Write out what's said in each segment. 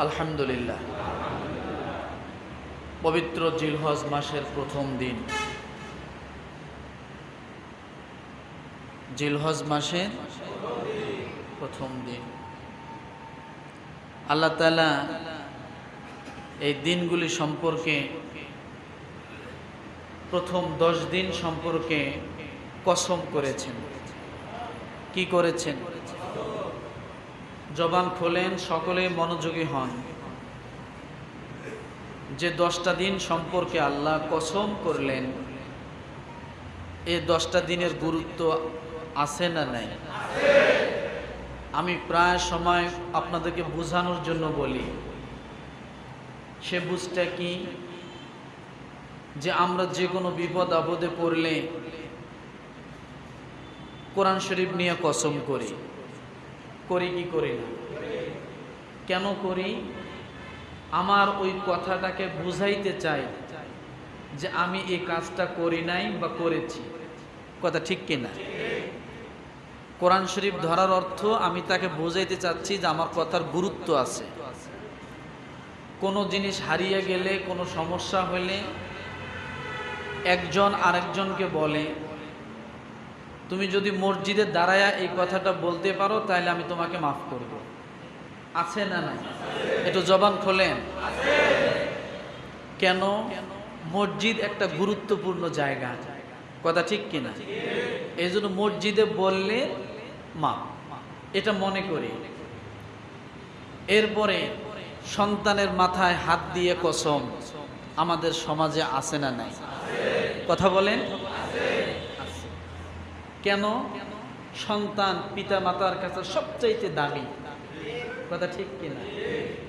আলহামদুলিল্লাহ, পবিত্র জিলহজ মাসের প্রথম দিন। জিলহজ মাসের প্রথম দিন আল্লাহ তাআলা এই দিনগুলি সম্পর্কে, প্রথম 10 দিন সম্পর্কে কসম করেছেন। কি করেছেন? জবান খোলেন, সকলে মনোযোগী হন। যে 10টা দিন সম্পর্কে আল্লাহ কসম করলেন, এই 10টা দিনের গুরুত্ব আছে না নাই? আমি প্রায় সময় আপনাদেরকে বোঝানোর জন্য বলি, সে বুঝটা কি, যে আমরা যে কোনো বিপদ আপদে পড়লে কোরআন শরীফ নিয়ে কসম করি। করি কি করি না? কেন করি? আমার ওই কথাটাকে বুঝাইতে চাই যে আমি এই কাজটা করি নাই বা করেছি। কথা ঠিক কিনা? কোরআন শরীফ ধরার অর্থ আমি তাকে বুঝাইতে চাচ্ছি যে আমার কথার গুরুত্ব আছে। কোনো জিনিস হারিয়ে গেলে, কোনো সমস্যা হলে একজন আরেকজনকে বলে, তুমি যদি মসজিদে দাঁড়ায়া এই কথাটা বলতে পারো তাহলে আমি তোমাকে মাফ করব। আছে না নাই? একটু জবান খোলেন। কেন? মসজিদ একটা গুরুত্বপূর্ণ জায়গা। কথা ঠিক কিনা? এই জন্য মসজিদে বললে মাফ, এটা মনে করি। এরপরে সন্তানের মাথায় হাত দিয়ে কসম আমাদের সমাজে আছে না নাই? কথা বলেন। কেন? সন্তান পিতা মাতার কাছে সবচাইতে দামি। কথা ঠিক কিনা?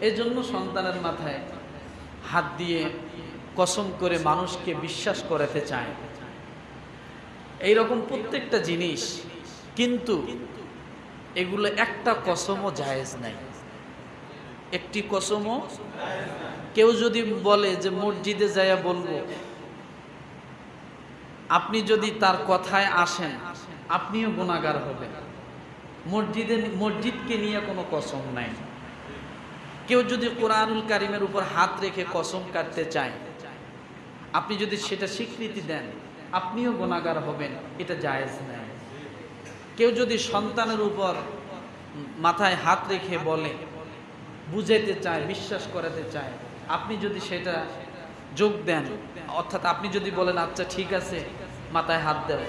এই জন্য সন্তানের মাথায় হাত দিয়ে কসম করে মানুষকে বিশ্বাস করাতে চায়। এইরকম প্রত্যেকটা জিনিস, কিন্তু এগুলো একটা কসমও জায়েজ নাই। একটি কসমও, কেউ যদি বলে যে মসজিদে যাইয়া বলবো, আপনি যদি তার কথায় আসেন আপনিও গুনাহগার হবেন। মসজিদকে নিয়ে কোনো কসম নাই। কেউ যদি কোরআনুল কারীমের উপর হাত রেখে কসম কাটতে চায়, আপনি যদি সেটা স্বীকৃতি দেন আপনিও গুনাহগার হবেন, এটা জায়েজ নাই। কেউ যদি সন্তানের উপর মাথায় হাত রেখে বলে, বুঝাইতে চায়, বিশ্বাস করাতে চায়, আপনি যদি সেটা যোগ দেন, অর্থাৎ আপনি যদি বলেন আচ্ছা ঠিক আছে মাথায় হাত দেও,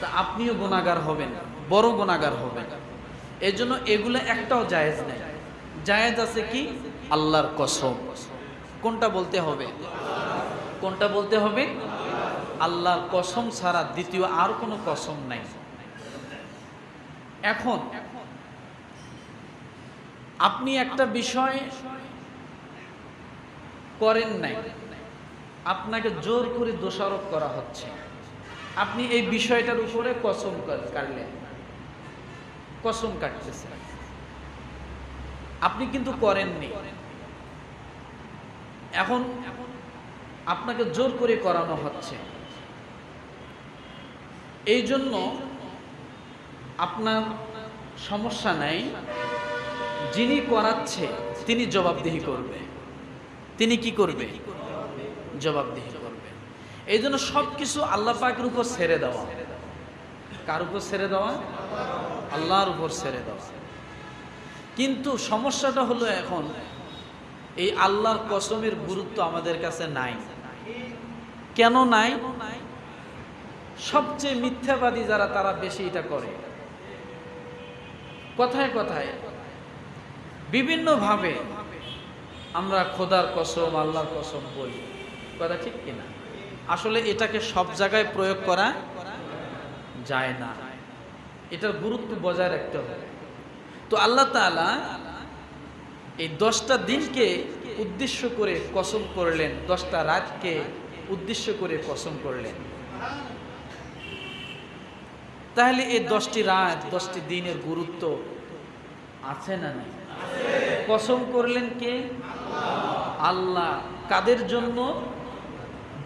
তা আপনিও গুনাহগার হবেন, বড় গুনাহগার হবেন। এই জন্য এগুলো একটাও জায়েজ নেই। জায়েজ আছে কি? আল্লাহর কসম। কোনটা বলতে হবে? কোনটা বলতে হবে? আল্লাহর কসম ছাড়া দ্বিতীয় আর কোনো কসম নাই। এখন আপনি একটা বিষয় করেন নাই, আপনাকে জোর করে দোষারোপ করা হচ্ছে, আপনি এই বিষয়টার উপরে কসম কাটলেন, কসম কাটতেছেন, আপনি কিন্তু করেননি। এখন আপনাকে জোর করে করানো হচ্ছে। এই জন্য আপনার সমস্যা নাই, যিনি করাচ্ছে তিনি জবাবদিহি করবে। তিনি কি করবে? জবাবদিহি করবে। এই জন্য সবকিছু আল্লাহ পাকের উপর ছেড়ে দেওয়া। কার উপর ছেড়ে দেওয়া? আল্লাহর উপর ছেড়ে দেওয়া। কিন্তু সমস্যাটা হলো, এখন এই আল্লাহর কসমের গুরুত্ব আমাদের কাছে নাই। কেন নাই? সবচেয়ে মিথ্যাবাদী যারা, তারা বেশি এটা করে। কথায় কথায় বিভিন্নভাবে আমরা খোদার কসম, আল্লাহর কসম বলি। কথা ঠিক কিনা? আসলে এটাকে সব জায়গায় প্রয়োগ করা যায় না। এটার গুরুত্ব বজায় রাখতে হবে। তো আল্লাহ তাআলা এই 10টা দিনকে উদ্দেশ্য করে কসম করলেন, 10টা রাতকে উদ্দেশ্য করে কসম করলেন। তাহলে এই 10টি রাত, 10টি দিনের গুরুত্ব আছে না নাই? কসম করলেন কে? আল্লাহ। কাদের জন্য?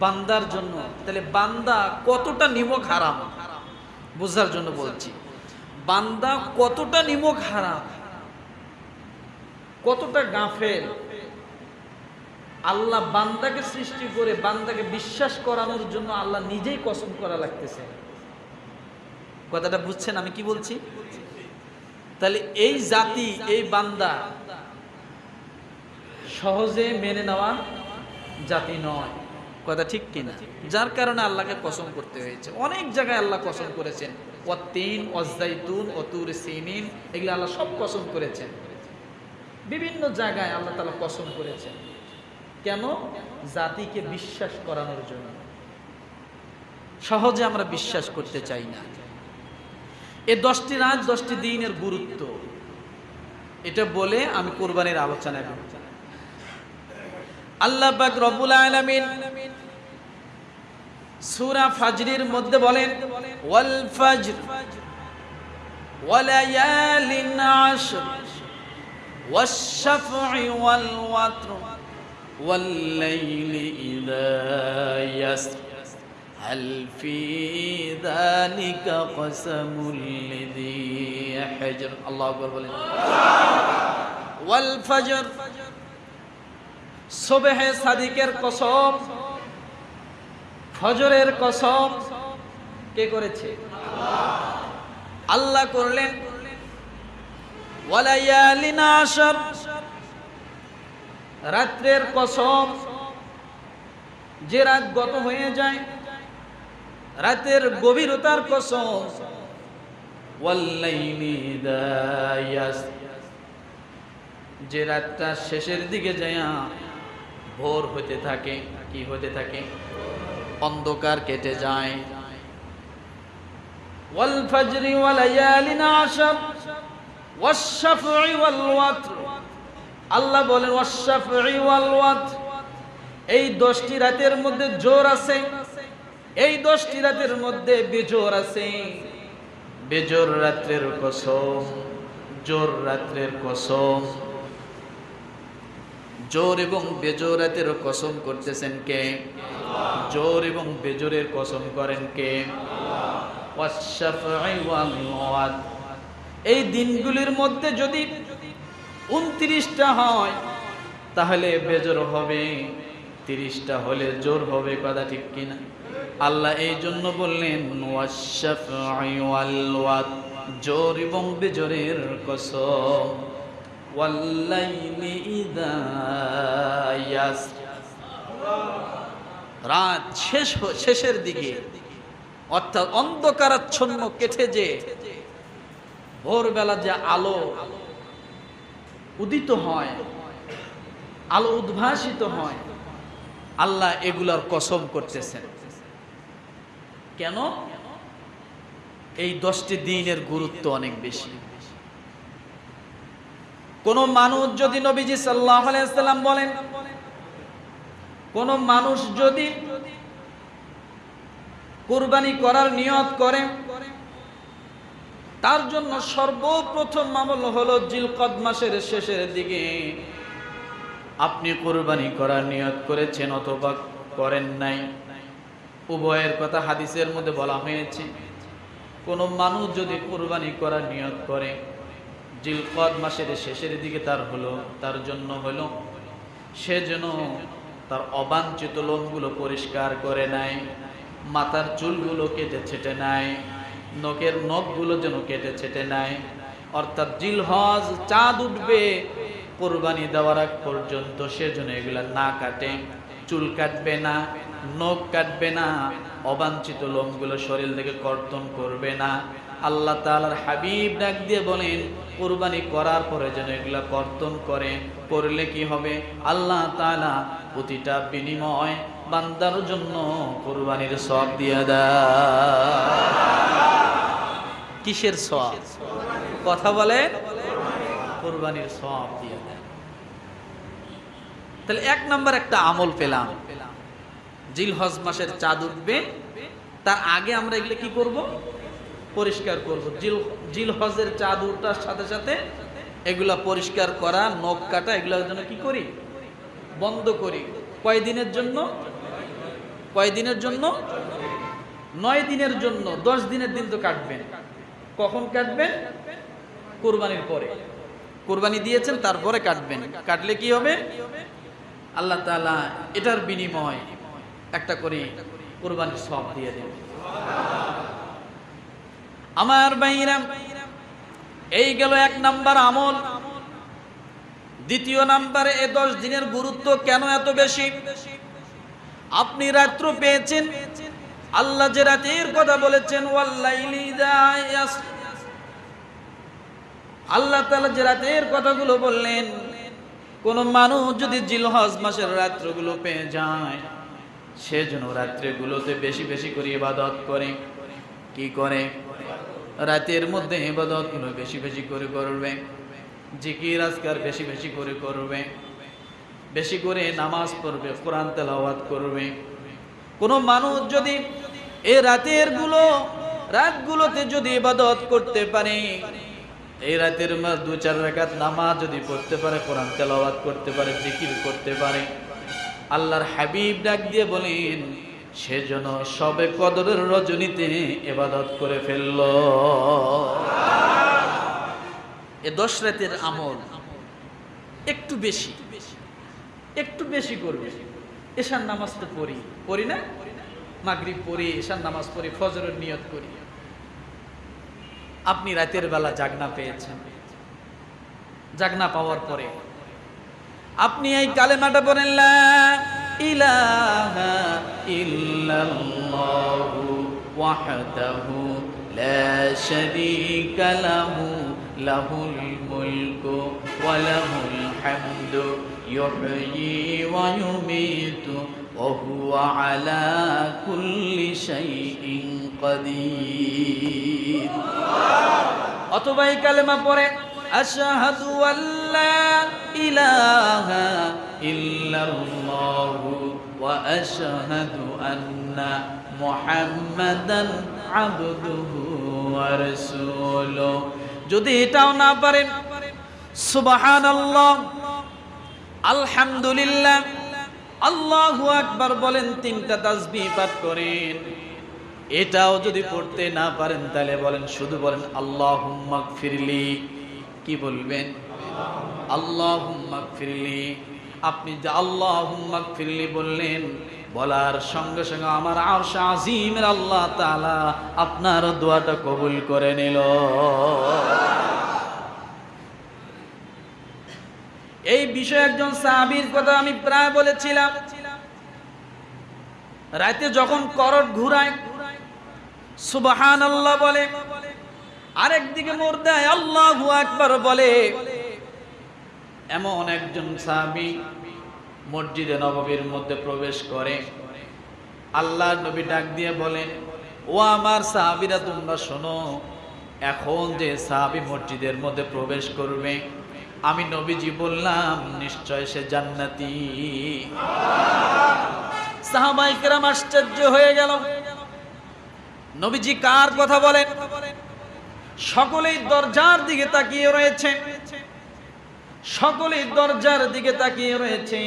বান্দার জন্য। তাহলে বান্দা কতটা নিমক হারাম বোঝার জন্য বলছি। বান্দা কতটা নিমক হারাম কতটা গাফেল। আল্লাহ বান্দাকে সৃষ্টি করে বান্দাকে বিশ্বাস করানোর জন্য আল্লাহ নিজেই কসম করা লাগতেছে। কথাটা বুঝছেন আমি কি বলছি? তাহলে এই জাতি, এই বান্দা সহজে মেনে নেওয়া জাতি নয়। কথা ঠিক কিনা? যার কারণে আল্লাহকে কসম করতে হয়েছে। অনেক জায়গায় আল্লাহ কসম করেছেন, ওয়াত্তিন ওয়াজ্জাইতুন ওয়াতুর সিনিন, এগুলো আল্লাহ সব কসম করেছেন। বিভিন্ন জায়গায় আল্লাহ তাআলা কসম করেছেন। কেন? জাতিকে বিশ্বাস করানোর জন্য। সহজে আমরা বিশ্বাস করতে চাই না। এই 10টি রাত 10টি দিনের গুরুত্ব এটা বলে আমি কুরবানির আলোচনায় যাব। আল্লাহ পাক রব্বুল আলামিন সূরা ফাজরের মধ্যে বলেন, ওয়াল ফাজর ওয়া লায়ালিন আশর ওয়াশ শাফঈ ওয়াল ওয়াতর ওয়াল লাইলি ইযা ইয়াসর হাল ফি যালিকা কসমুল লিযী হিজর। আল্লাহু আকবার বলেন। ওয়াল ফাজর, সুবহে সাদিকের কসম, ফজরের কসম কে করেছে? আল্লাহ করলেন। ওয়ালায়ালিন আশর, রাত্রের কসম, যে রাত গত হয়ে যায়, রাতের গভীরতার কসম। ওয়াল্লাইলি ইযা ইয়াস, যে রাতটা শেষের দিকে যায় ভোর হতে থাকে। কি হতে থাকে? অন্ধকার কেটে যায়। ওয়াল ফাজরি ওয়া লায়ালিন আশর ওয়াশ শাফঈ ওয়াল ওয়াতর, আল্লাহ বলেন ওয়াশ শাফঈ ওয়াল ওয়াতর, এই 10টি রাতের মধ্যে জোর আছে, এই 10টি রাতের মধ্যে বেজোর আছে। বেজোর রাত্রের কসম, জোর রাত্রের কসম। জোর এবং বেজোর রাতের কসম করতেছেন কে? জোর এবং বেজোরের কসম করেন কে? ওয়াশ শাফঈ ওয়াল ওয়াতর, এই দিনগুলির মধ্যে যদি 29টা হয় তাহলে বেজোর হবে, 30টা হলে জোর হবে। কথা ঠিক কিনা? আল্লাহ এই জন্য বললেন ওয়াশ শাফঈ ওয়াল ওয়াতর, জোর এবং বেজোরের কসম। ওয়াল্লাইলি ইযা ইয়াস, রাত শেষের দিকে, অর্থাৎ অন্ধকারাচ্ছন্ন কেটে যে ভোরবেলা যে আলো উদিত হয়, আলো উদ্ভাসিত হয়, আল্লাহ এগুলার কসম করতেছেন। কেন? এই 10টি দিনের গুরুত্ব অনেক বেশি। কোন মানুষ যদি, নবীজি সাল্লাল্লাহু আলাইহি ওয়াসাল্লাম বলেন, কোন মানুষ যদি কুরবানি করার নিয়ত করে, তার জন্য সর্বপ্রথম আমল হলো জিলকদ মাসের শেষের দিকে আপনি কুরবানি করার নিয়ত করেছেন অথবা করেন নাই, উভয়ের কথা হাদিসের মধ্যে বলা হয়েছে। কোন মানুষ যদি কুরবানি করার নিয়ত করে, জিলকদ মাসের শেষের দিকে তার জন্য হলো সে যেন তার অবাঞ্ছিত লোমগুলো পরিষ্কার করে নেয়, মাথার চুলগুলো কেটে ছেটে নেয়, নখের নখগুলো যেন কেটে ছেটে নেয়। অর্থাৎ জিলহজ চাঁদ উঠবে কুরবানি দেওয়ার আগ পর্যন্ত সে যেন এগুলা না কাটে, চুল কাটবে না, নখ কাটবে না, অবাঞ্ছিত লোমগুলো শরীর থেকে কর্তন করবে না। আল্লাহ তাআলার হাবিব ডাক দিয়ে বলেন, কুরবানি করার পরে যেন এগুলা কর্তন করে। করলে কি হবে? আল্লাহ তাআলা প্রতিটা বিনিময় বান্দার জন্য কুরবানির সওয়াব দিয়ে দেয়। কিসের সওয়াব? কথা বলে, কুরবানির সওয়াব দিয়ে দেয়। তাহলে 1 নাম্বার একটা আমল পেলাম, জিলহজ মাসের চাঁদ উঠবে, তার আগে আমরা এগুলো কি করব? পরিষ্কার করব। জিলহজের চাঁদ উঠার সাথে সাথে এগুলা পরিষ্কার করা, নখ কাটা, এগুলোর জন্য কি করি? বন্ধ করি। কয়দিনের জন্য? কয়দিনের জন্য? 9 দিনের জন্য। 10 দিনের দিন তো কাটবেন। কখন কাটবেন? কুরবানির পরে। কুরবানি দিয়েছেন তারপরে কাটবেন, কাটলে কি হবে? আল্লাহ তাআলা এটার বিনিময় একটা করে কুরবানির সওয়াব দিয়ে দেবেন। আমার ভাইরা, এই গেল 1 নাম্বার আমল। দ্বিতীয় নাম্বারে এই 10 দিনের গুরুত্ব কেন এত বেশি? আপনি রাত্র পেয়েছেন, আল্লাহ যে রাতের কথা বলেছেন, ওয়াল্লাইলি ইযা ইয়াস, আল্লাহ তাআলা যে রাতের কথাগুলো বললেন, কোন মানুষ যদি জিলহজ মাসের রাত্রগুলো পেয়ে যায়, সেজন্য রাত্রিগুলোতে বেশি বেশি করে ইবাদত করে। কি করে? রাতের মধ্যে ইবাদতগুলো বেশি বেশি করে করবে, জিকির আজকার বেশি বেশি করে করবে, বেশি করে নামাজ পড়বে, কোরআন তেলাওয়াত করবে। কোন মানুষ যদি এই রাতগুলোতে যদি ইবাদত করতে পারে, এই রাতের 2-4 রাকাত নামাজ যদি পড়তে পারে, কোরআন তেলাওয়াত করতে পারে, জিকির করতে পারে, আল্লাহর হাবিব ডাক দিয়ে বলেন, সেজন্য সবে কদরের রজনীতে ইবাদত করে ফেলল। এই 10 রাতের আমল একটু বেশি করবে। এশার নামাজ তো পড়ি না? মাগরিব পড়ি, এশার নামাজ পড়ি, ফজরের নিয়ত করি। আপনি রাতের বেলা জাগনা পেয়েছেন, জাগনা পাওয়ার পরে আপনি এই কালেমাটা বলেন, লা ইলাহা ইল্লাল্লাহু ওয়াহদাহু লা শারীকা লাহু লাহুল মুলকু ওয়া লাহুল হামদু ইউহয়ী ওয়া ইউমীতু ওয়া হুয়া আলা কুল্লি শাইইন কাদির। অথবা এই কালেমা পড়ে, আশহাদু আল্লা ইলাহা ইল্লাল্লাহু ওয়া আশহাদু আন্না মুহাম্মাদান আবদুহু ওয়া রাসূলুহু। যদি এটাও না পারেন, সুবহানাল্লাহ, আলহামদুলিল্লাহ, আল্লাহু আকবার বলেন, 3টা তাসবিহ পাঠ করেন। এটাও যদি পড়তে না পারেন, তাহলে বলেন, শুধু বলেন আল্লাহুম্মা গফিরলি। কি বলবেন? আল্লাহুম্মা গফিরলি। আপনি যে আল্লাহুম্মা গফিরলি বললেন, বলার সঙ্গে সঙ্গে আমার আরশ আজিমের আল্লাহ তাআলা আপনার দোয়াটা কবুল করে নিল। এই বিষয়ে একজন সাহাবীর কথা আমি প্রায় বলেছিলাম। রাতে যখন করট ঘুরায়, সুবহানাল্লাহ বলে, আরেকদিকে মোর দেয় আল্লাহু আকবার বলে, এমন একজন সাহাবী মসজিদে নববীর মধ্যে প্রবেশ করে। আল্লাহর নবী ডাক দিয়ে বলেন, ও আমার সাহাবীরা, তোমরা শোনো, এখন যে সাহাবী মসজিদের মধ্যে প্রবেশ করবে, আমি নবীজি বললাম নিশ্চয় সে জান্নাতি। সাহাবায়ে কেরাম আশ্চর্য হয়ে গেল, নবীজি কার কথা বলেন? সকলেই দরজার দিকে তাকিয়ে রয়েছে, সকলেই দরজার দিকে তাকিয়ে রয়েছে।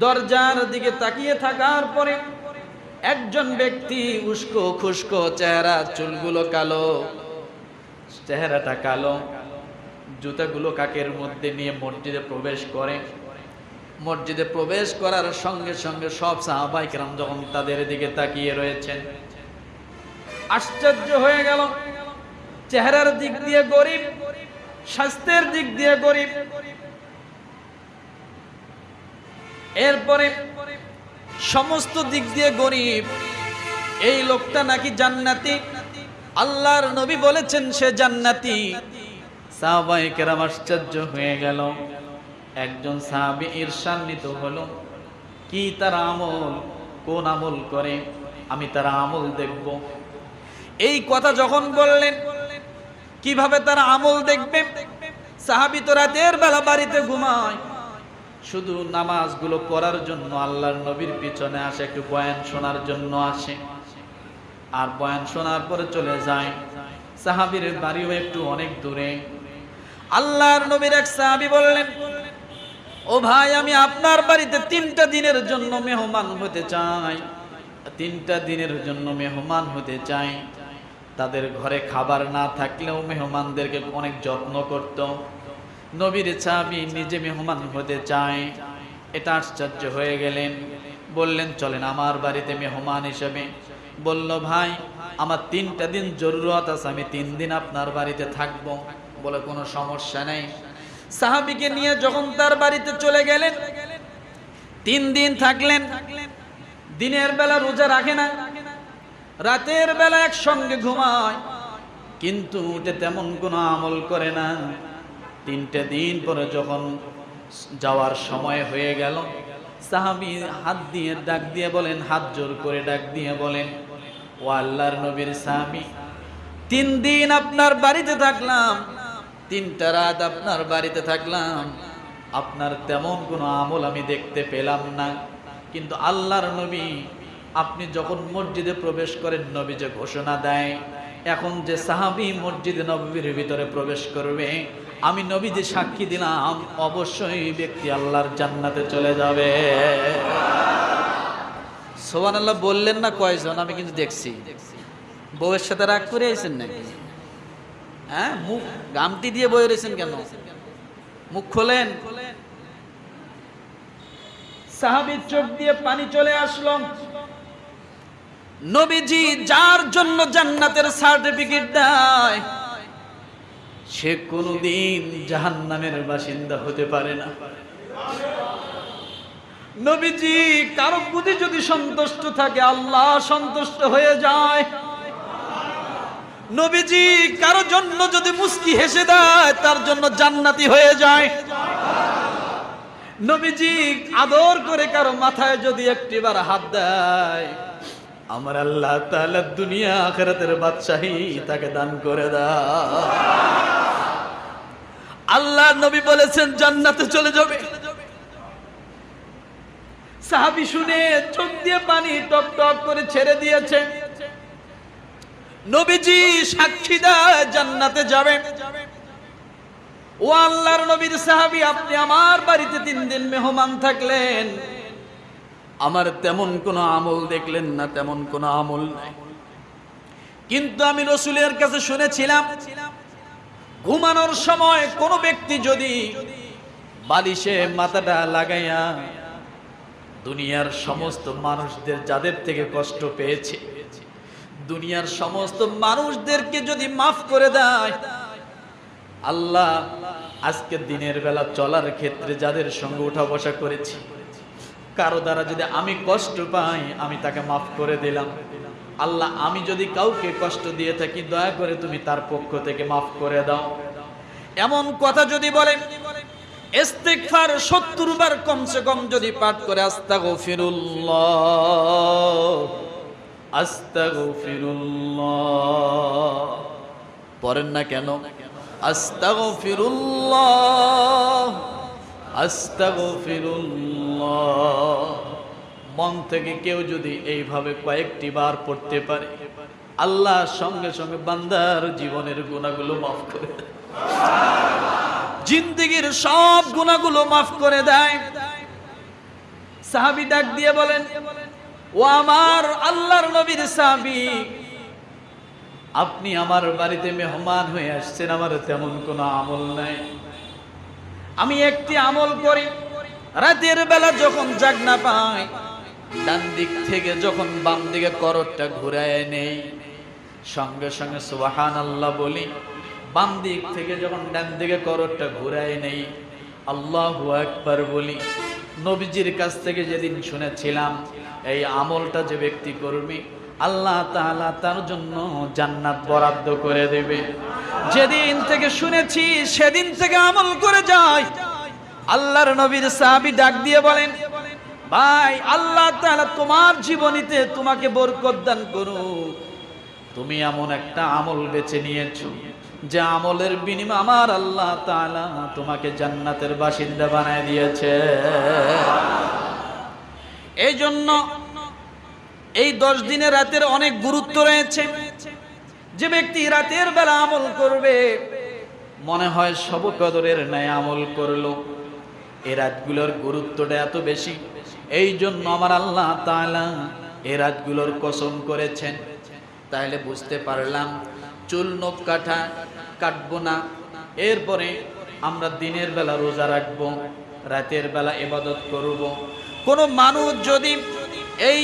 দরজার দিকে তাকিয়ে থাকার পরে একজন ব্যক্তি, উস্কো খুস্কো চেহারা, চুলগুলো কালো, চেহারাটা কালো, জুতাগুলো কাকের মধ্যে নিয়ে মসজিদে প্রবেশ করে। মসজিদে প্রবেশ করার সঙ্গে সঙ্গে সব সাহাবায়ে কেরাম যখন তাদের দিকে তাকিয়ে রয়েছেন, আশ্চর্য হয়ে গেল। চেহারার দিক দিয়ে গরিব, স্বাস্থ্যের দিক দিয়ে গরিব, এরপরে সমস্ত দিক দিয়ে গরিব। এই লোকটা নাকি জান্নাতি। আল্লাহর নবী বলেছেন সে জান্নাতি। সাহাবায়ে কেরাম আশ্চর্য হয়ে গেল। একজন সাহাবী ঈর্ষান্বিত হলো, কি তার আমল, কোন আমল করে, আমি তার আমল দেখব। এই কথা যখন বললেন, কিভাবে তার আমল দেখবে? সাহাবী তো রাতের বেলা বাড়িতে ঘুমায়, শুধু নামাজগুলো পড়ার জন্য আল্লাহর নবীর পিছনে আসে, একটু বয়ান শোনার জন্য আসে, আর বয়ান শোনার পরে চলে যায়। সাহাবীর বাড়িও একটু অনেক দূরে। আল্লাহর নবীর এক সাহাবী বললেন, ও ভাই, আমি আপনার বাড়িতে 3টা দিনের জন্য মেহমান হতে চাই, 3টা দিনের জন্য মেহমান হতে চাই। তাদের ঘরে খাবার না থাকলেও মেহমানদেরকে অনেক যত্ন করত, নবীর সাহাবী নিজে মেহমান হতে চায়, এটা আশ্চর্য হয়ে গেলেন। বললেন চলেন আমার বাড়িতে মেহমান হিসেবে। বলল ভাই আমার 3টা দিন জরুরত আছে, আমি 3 দিন আপনার বাড়িতে থাকব। বলে কোনো সমস্যা নেই। সাহাবীকে নিয়ে যখন তার বাড়িতে চলে গেলেন, 3 দিন থাকলেন। দিনের বেলা রোজা রাখে না, রাতের বেলা একসঙ্গে ঘুমায়, কিন্তু উঠে তেমন কোনো আমল করে না। 3টে দিন পরে যখন যাওয়ার সময় হয়ে গেল, সাহাবী হাত দিয়ে ডাক দিয়ে বলেন, হাত জোর করে ডাক দিয়ে বলেন, ও আল্লাহর নবীর সাহাবী, 3 দিন আপনার বাড়িতে থাকলাম, 3টা রাত আপনার বাড়িতে থাকলাম, আপনার তেমন কোনো আমল আমি দেখতে পেলাম না। কিন্তু আল্লাহর নবী আপনি যখন মসজিদে প্রবেশ করেন, নবী যে ঘোষণা দেয়, এখন যে সাহাবী মসজিদে নববীর ভিতরে প্রবেশ করবে, আমি নবী যে সাক্ষী দিলাম, অবশ্যই ব্যক্তি আল্লাহর জান্নাতে চলে যাবে। সুবহানাল্লাহ বললেন না কয়জন? আমি কিন্তু দেখছি। বউয়ের সাথে রাগ করে আইছেন নাকি? হ্যাঁ, মুখ গামটি দিয়ে বয়ে রয়েছেন কেন? মুখ খোলেন। সাহাবীর চোখ দিয়ে পানি চলে আসলো। নবীজি যার জন্য জান্নাতের সার্টিফিকেট দেয়, সে কোনদিন জাহান্নামের বাসিন্দা হতে পারে না। নবীজি কারো প্রতি যদি সন্তুষ্ট থাকে, আল্লাহ সন্তুষ্ট হয়ে যায়। নবীজি কারো জন্য যদি মুস্কি হেসে দেয়, তার জন্য জান্নাতি হয়ে যায়। নবীজি আদর করে কারো মাথায় যদি একটিবার হাত দেয়, আমার আল্লাহ তাআলা দুনিয়া আখিরাতের বাদশাহী তাকে দান করে দেয়। আল্লাহ নবী বলেছেন জান্নাতে চলে যাবে। সাহাবী শুনে চোখ দিয়ে পানি টপ টপ করে ছেড়ে দিয়েছে। নবীজি সাক্ষী দেয় জান্নাতে যাবে। ও আল্লাহর নবীর সাহাবী, আপনি আমার বাড়িতে 3 দিন মেহমান থাকলেন, আমার তেমন কোনো আমল দেখলেন না, তেমন কোনো আমল নাই। কিন্তু আমি রাসূলের কাছে শুনেছিলাম, ঘুমানোর সময় কোনো ব্যক্তি যদি বালিশে মাথাটা লাগাইয়া দুনিয়ার সমস্ত মানুষদের যাদের থেকে কষ্ট পেয়েছে, দুনিয়ার সমস্ত মানুষদেরকে যদি মাফ করে দেয়, আল্লাহ আজকে দিনের বেলা চলার ক্ষেত্রে যাদের সঙ্গে উঠা বসা করেছি, কারো দ্বারা যদি আমি কষ্ট পাই, আমি তাকে মাফ করে দিলাম। আল্লাহ আমি যদি কাউকে কষ্ট দিয়ে থাকি, দয়া করে তুমি তার পক্ষ থেকে মাফ করে দাও। এমন কথা যদি বলেন, ইস্তিগফার 70 বার কমসে কম যদি পাঠ করে, আস্তাগফিরুল্লাহ আস্তাগফিরুল্লাহ পড়েন না কেন? আস্তাগফিরুল্লাহ আস্তাগফিরুল্লাহ মন থেকে কেউ যদি এইভাবে কয়েকটি বার পড়তে পারে, আল্লাহ সঙ্গে সঙ্গে বান্দার জীবনের গুনাহগুলো মাফ করে দেয়, জিন্দেগীর সব গুনাহগুলো মাফ করে দেয়। সাহাবী ডাক দিয়ে বলেন, ও আমার আল্লাহর নবীর সাহাবী, আপনি আমার বাড়িতে মেহমান হয়ে আসছেন, আমার তেমন কোনো আমল নাই। আমি একটি আমল করি, রাতের বেলা যখন জাগনা পাই, ডান দিক থেকে যখন বাম দিকে করতটা ঘুরায় নেই, সঙ্গে সঙ্গে সুবহানাল্লাহ বলি। বাম দিক থেকে যখন ডান দিকে করতটা ঘুরায় নেই, আল্লাহু আকবার বলি। নবীজির কাছ থেকে যেদিন শুনেছিলাম এই আমলটা যে ব্যক্তি করবে, আল্লাহ তাআলা তার জন্য জান্নাত বরাদ্দ করে দেবে। যেদিন থেকে শুনেছি সেদিন থেকে আমল করে যাই। আল্লাহর নবীর সাহাবী ডাক দিয়ে বলেন, ভাই আল্লাহ তাআলা তোমার জীবনীতে তোমাকে বরকত দান করুক। তুমি এমন একটা আমল বেছে নিয়েছো যে আমলের বিনিময়ে আমার আল্লাহ তাআলা তোমাকে জান্নাতের বাসিন্দা বানায় দিয়েছে। এই জন্য এই 10 দিনের রাতের অনেক গুরুত্ব রয়েছে। যে ব্যক্তি রাতের বেলা আমল করবে, মনে হয় সব কদরের ন্যায় আমল করলো। এই রাতগুলোর গুরুত্বটা এত বেশি, এই জন্য আমার আল্লাহ তাআলা এই রাতগুলোর কসম করেছেন। তাহলে বুঝতে পারলাম চুল নখ কাটবো না, এরপরে আমরা দিনের বেলা রোজা রাখবো, রাতের বেলা ইবাদত করব। কোন মানুষ যদি এই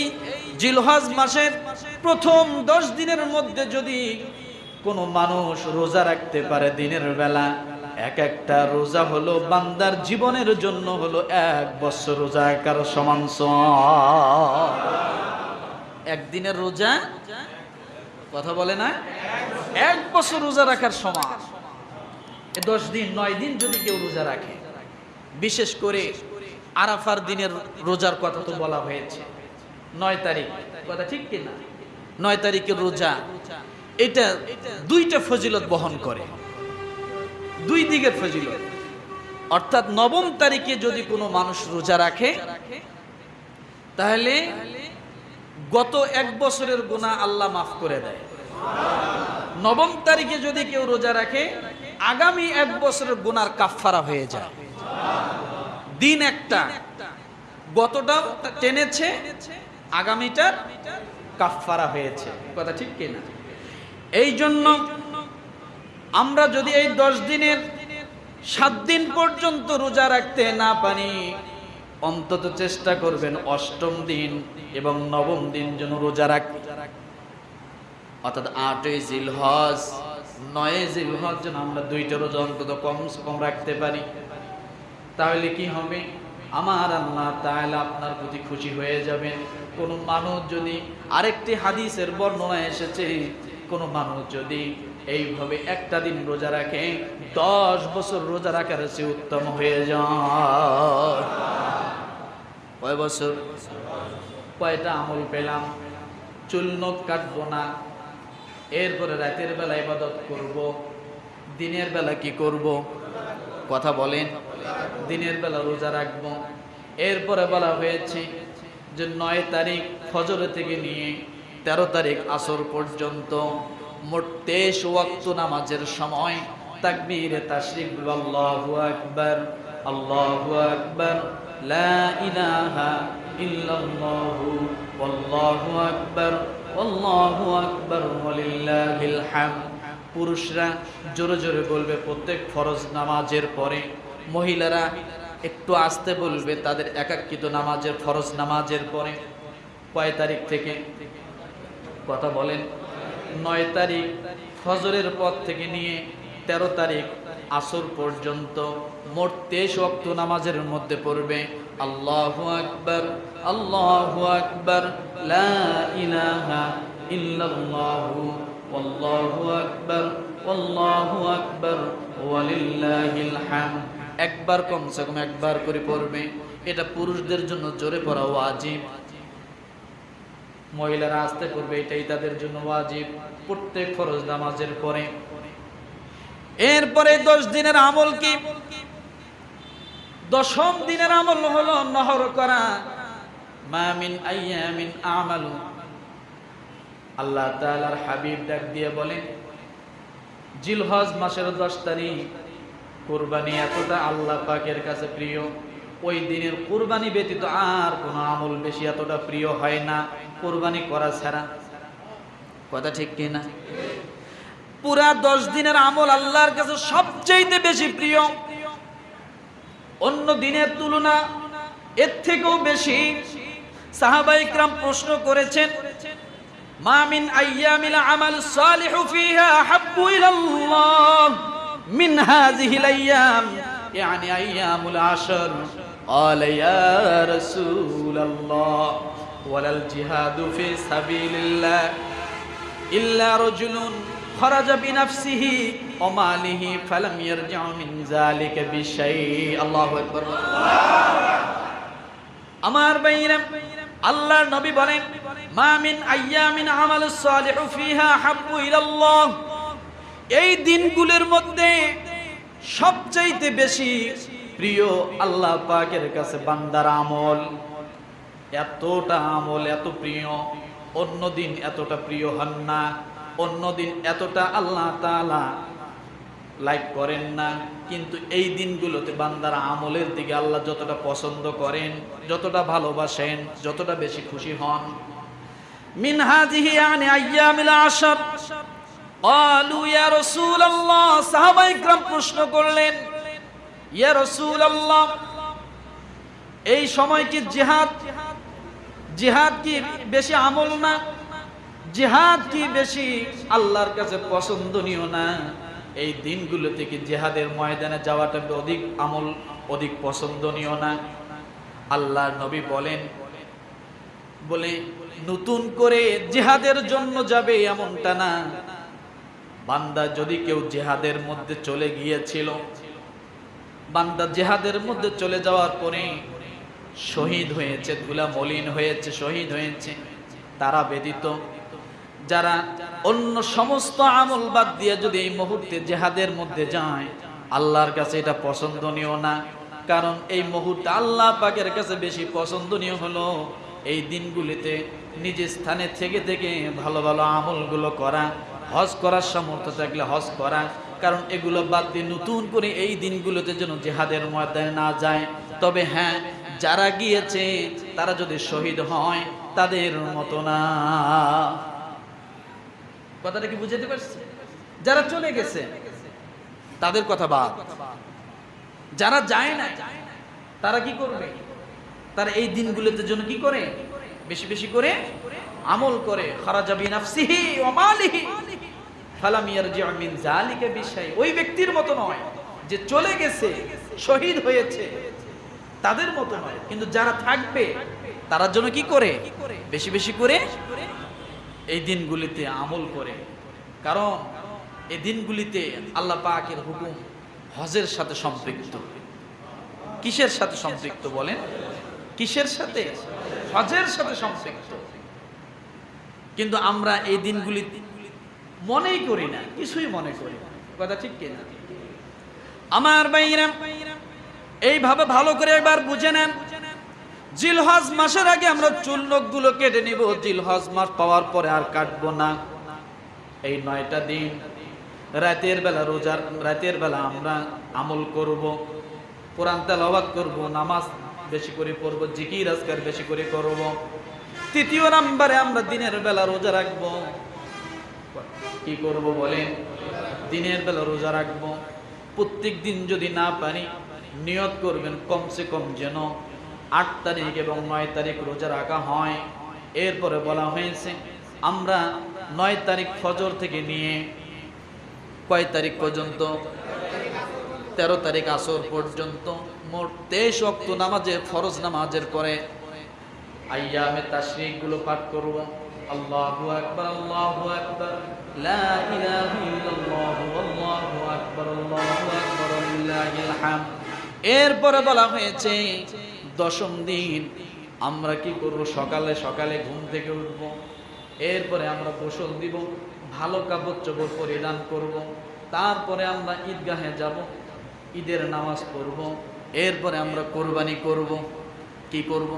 জিলহজ মাসের প্রথম 10 দিনের মধ্যে যদি কোনো মানুষ রোজা রাখতে পারে দিনের বেলা, এক একটা রোজা হলো বান্দার জীবনের জন্য হলো 1 বছর রোজা রাখার সমান। একদিনের রোজা কথা বলে না, 1 বছর রোজা রাখার সমান। 10 দিন 9 দিন যদি কেউ রোজা রাখে, বিশেষ করে আরাফার দিনের রোজার কথা তো বলা হয়েছে, 9 তারিখ, কথা ঠিক কিনা? 9 তারিখের রোজা, এটা 2টা ফজিলত বহন করে, 2 দিকের ফজিলত। অর্থাৎ 9 তারিখে যদি কোনো মানুষ রোজা রাখে, তাহলে গত 1 বছরের গুনাহ আল্লাহ মাফ করে দেয়। 9 তারিখে যদি কেউ রোজা রাখে, আগামী 1 বছরের গুনার কাফফারা হয়ে যায়। দিন একটা, গতটা টেনেছে, আগামীটার কাফফারা হয়েছে, কথা ঠিক কিনা? এই জন্য আমরা যদি এই 10 দিনের 7 দিন পর্যন্ত রোজা রাখতে না পারি, অন্তত চেষ্টা করবেন 8ম দিন এবং 9ম দিন যেন রোজা রাখতে, অর্থাৎ 8ই জিলহজ 9ই জিলহজ যেন আমরা 2টা রোজা অন্তত কম রাখতে পারি। তাহলে কি হবে? আমার আল্লাহ তাআলা আপনার প্রতি খুশি হয়ে যাবেন। কোন মানুষ যদি, আরেকটি হাদিসের বর্ণনা এসেছে, কোন মানুষ যদি এইভাবে একটা দিন রোজা রাখে, 10 বছর রোজা রাখার চেয়ে উত্তম হয়ে যায়। কয় বছর? কয়টা আমল পেলাম? চুল নখ কাটবো না, এরপরে রাতের বেলা ইবাদত করব, দিনের বেলা কি করব? কথা বলেন। দিনের বেলা রোজা রাখবো। এরপরে বলা হয়েছে যে 9 তারিখ ফজর থেকে নিয়ে 13 তারিখ আসর পর্যন্ত মোট 23 ওয়াক্ত নামাজের সময় তাকবীরে তাশরিক, আল্লাহু আকবার, আল্লাহু আকবার, লা ইলাহা ইল্লাল্লাহু, আল্লাহু আকবার, আল্লাহু আকবার, ওয়ালিল্লাহিল হামদ। পুরুষরা জোরে জোরে বলবে প্রত্যেক ফরজ নামাজের পরে, মহিলারা একটু আস্তে বলবে তাদের একাকৃত নামাজের, ফরজ নামাজের পরে। কয় তারিখ থেকে? কথা বলেন। 9 তারিখ ফজরের পর থেকে নিয়ে 13 তারিখ আসর পর্যন্ত মোট 23 ওয়াক্ত নামাজের মধ্যে পড়বে আল্লাহু আকবার, আল্লাহু আকবার, লা ইলাহা ইল্লাল্লাহু, আল্লাহু আকবার, আল্লাহু আকবার, ওয়ালিল্লাহিল হামদ। একবার কমসে কম একবার করে পড়বে। এটা পুরুষদের জন্য জোরে পড়া ওয়াজিব, মহিলারা আস্তে পড়বে, এটাই তাদের জন্য ওয়াজিব প্রত্যেক ফরজ নামাজের পরে। এরপরে 10 দিনের আমল কি? 10ম দিনের আমল হলো নহর করা। মা মিন আইয়ামিন আমালু, আল্লাহ তাআলার হাবিব ডাক দিয়ে বলেন, জিলহজ মাসের 10 তারিখ কুরবানি এতটা আল্লাহ পাকের কাছে প্রিয়, ওই দিনের কুরবানি ব্যতীত আর কোনো আমল বেশি এতটা প্রিয় হয় না কুরবানি করা ছাড়া। কথা ঠিক কিনা? পুরা 10 দিনের আমল আল্লাহর কাছে সবচেয়ে বেশি প্রিয়, অন্য দিনের তুলনা এর থেকেও বেশি। সাহাবায়ে কিরাম প্রশ্ন করেছেন, মা মিন আইয়ামিল আমাল সালিহু ফিহা হাব্বু ইলাল্লাহ মিন হাযিহিল আইয়াম, ইয়ানি আইয়ামুল আশর। قال يا رسول الله ولا الجهاد في سبيل الله إلا رجل خرج بنفسه وماله فلم يرجع من ذلك بشيء. الله أكبر. আমার ভাইরা, আল্লাহর নবী বলেন, মা মিন আইয়ামিন আমালুস সালিহু ফিহা হাব্বু ইলাল্লাহ, এই দিনগুলোর মধ্যে সবচাইতে বেশি প্রিয় আল্লাহ পাকের কাছে বান্দার আমল, এতটা আমল এত প্রিয়, অন্য দিন এতটা প্রিয় হন না, অন্য দিন এতটা আল্লাহ তাআলা লাইক করেন না। কিন্তু এই দিনগুলোতে বান্দার আমলের দিকে আল্লাহ যতটা পছন্দ করেন, যতটা ভালোবাসেন, যতটা বেশি খুশি হন। মিন হাযিহি ইয়ানি আইয়ামিল আশর। ক্বালু ইয়া রাসূলুল্লাহ, সাহাবায়ে কিরাম প্রশ্ন করলেন, ইয়া রাসূলুল্লাহ, এই সময় কি জিহাদ, জিহাদ কি বেশি আমল না? জিহাদ কি বেশি আল্লাহর কাছে পছন্দনীয় না? এই দিনগুলো থেকে জিহাদের ময়দানে যাওয়াটা অধিক আমল, অধিক পছন্দনীয় না? আল্লাহর নবী বলেন, বলে নতুন করে জিহাদের জন্য যাবে এমনটা না। বান্দা যদি কেউ জিহাদের মধ্যে চলে গিয়েছিল, বান্দা জিহাদের মধ্যে চলে যাওয়ার পরে শহীদ হয়েছে, ধুলা মলিন হয়েছে, শহীদ হয়েছে, তারা ব্যতীত যারা অন্য সমস্ত আমল বাদ দিয়ে যদি এই মুহূর্তে জিহাদের মধ্যে যায়, আল্লাহর কাছে এটা পছন্দনীয় না। কারণ এই মুহূর্তে আল্লাহ পাকের কাছে বেশি পছন্দনীয় হলো এই দিনগুলিতে নিজের স্থানে থেকে থেকে ভালো ভালো আমলগুলো করা, হজ করার সামর্থ্য থাকলে হজ করা। কারণ এগুলো বাদ দিয়ে নতুন করে এই দিনগুলোতে যেন জিহাদের ময়দানে না যায়। তবে হ্যাঁ, যারা গিয়েছে তারা যদি শহীদ হয় তাদের মতো না। কথাটা কি বুঝাতে পারছি? যারা চলে গেছে তাদের কথা বাদ, যারা যায় না তারা কি করবে? তারা এই দিনগুলোতে জন্য কি করে? বেশি বেশি করে আমল করে। খারাজা বিনাফসিহি ওয়া মালিহি ফালাম ইয়ারজি মিন যালিকা বিশাই। ওই ব্যক্তির মতো নয় যে চলে গেছে, শহীদ হয়েছে, তাদের মতো নয়। কিন্তু যারা থাকবে তার জন্য কি করে? বেশি বেশি করে এই দিনগুলিতে আমল করে। কারণ এই দিনগুলিতে আল্লাহ পাকের হুকুম হজের সাথে সম্পৃক্ত। কিসের সাথে সম্পৃক্ত বলেন? কিসের সাথে? হজের সাথে সম্পৃক্ত। কিন্তু আমরা এই দিনগুলি মনেই করি না, কিছুই মনে করি না। কথা ঠিক কিনা? আমার ভাইরা, এইভাবে ভালো করে একবার বুঝে নেন। জিলহজ মাসের আগে আমরা চুল নখগুলো কেটে নিব, জিলহজ মাস পাওয়ার পরে আর কাটবো না। এই 9টা দিন রাতের বেলা রোজার, রাতের বেলা আমরা আমল করব, কোরআন তেলাওয়াত করব, নামাজ বেশি করে পড়ব, জিকির আজকার বেশি করে করব। 3য় নম্বরে আমরা দিনের বেলা রোজা রাখব। কি করব বলেন? দিনের বেলা রোজা রাখব। প্রত্যেক দিন যদি না পারি, নিয়ত করবেন কমসে কম যেন 8 তারিখ এবং 9 তারিখ রোজা রাখা হয়। এরপরে বলা হয়েছে আমরা 9 তারিখ ফজর থেকে নিয়ে কয় তারিখ পর্যন্ত? 13 তারিখ আসর পর্যন্ত মোট 23 ওয়াক্ত নামাজে, ফরজ নামাজের পরে আইয়ামে তাশরিক গুলো পাঠ করব। আল্লাহু আকবার, আল্লাহু আকবার, লা ইলাহা ইল্লাল্লাহু, আল্লাহু আকবার, আল্লাহু আকবার, লিল্লাহিল হামদ। এরপরে বলা হয়েছে 10ম দিন আমরা কি করব? সকালে সকালে ঘুম থেকে উঠব, এরপরে আমরা গোসল দিব, ভালো কাপড় চোপড় পরিধান করব, তারপরে আমরা ঈদগাহে যাব, ঈদের নামাজ পড়ব, এরপরে আমরা কোরবানি করব। কি করব?